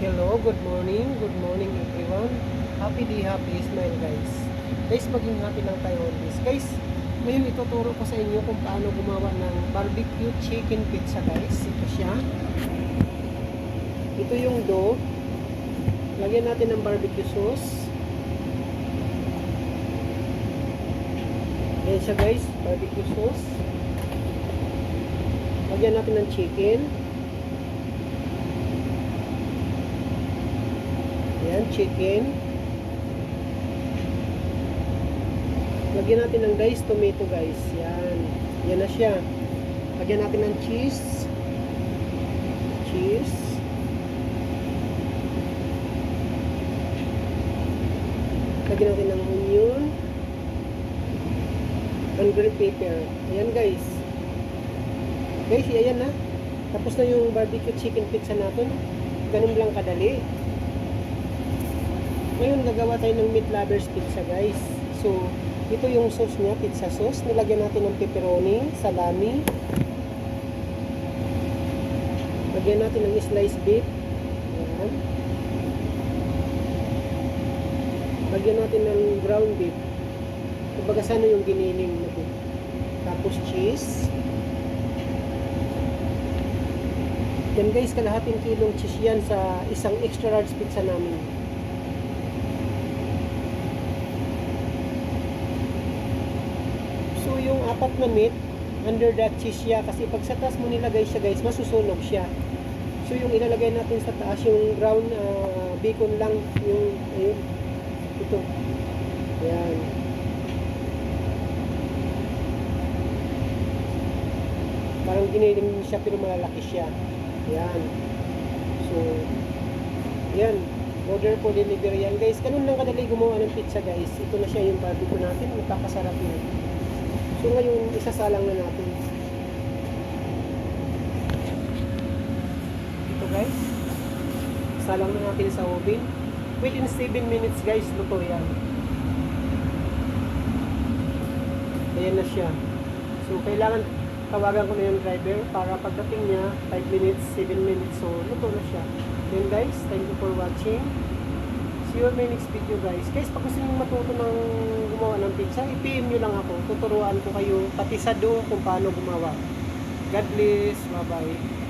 Hello, good morning everyone. Happy day, happy smile guys. Guys, maging happy lang tayo always. Guys, ngayon ituturo ko sa inyo kung paano gumawa ng barbecue chicken pizza guys. Ito siya. Ito yung dough. Lagyan natin ng barbecue sauce. Ayan siya guys, barbecue sauce. Lagyan natin ng chicken. Ayan, chicken. Lagyan natin ng guys, tomato guys. Yan. Yan na siya. Lagyan natin ng cheese. Cheese. Lagyan natin ng onion. And green pepper. Ayan guys. Guys, ayan na. Tapos na yung barbecue chicken pizza natin. Ganun lang kadali. Ngayon, nagawa tayo ng meat lovers pizza guys. So, ito yung sauce niya, pizza sauce. Nilagyan natin ng pepperoni, salami. Lagyan natin ng sliced beef. Ayan. Lagyan natin ng ground beef. Kumbaga sana yung giniling na beef. Tapos cheese. Yan guys, kalahating kilong cheese yan sa isang extra large pizza namin. So yung apat na meat, under that cheese siya, kasi pag sa taas mo nilagay siya guys, masusunog siya. So yung ilalagay natin sa taas, yung ground bacon lang, yung, ayun, ito. Ayan. Parang giniling siya pero malalaki siya. Ayan. So, ayan. Order po, delivery yan guys. Ganun lang kadali gumawa ng pizza guys. Ito na siya yung barbecue natin. Magkakasarap yun. So ngayon, isasalang na natin. Ito guys. Salang na natin sa oven. Within 7 minutes guys, luto yan. Ayan na siya. So kailangan tawagan ko na yung driver para pagdating niya 5 minutes, 7 minutes. So luto na siya. Then guys, thank you for watching. See you on my next video guys. Guys, pag gusto nyo matuto ng gumawa ng pizza, i-PM nyo lang ako. Tuturuan ko kayo pati sa dough kung paano gumawa. God bless. Bye bye.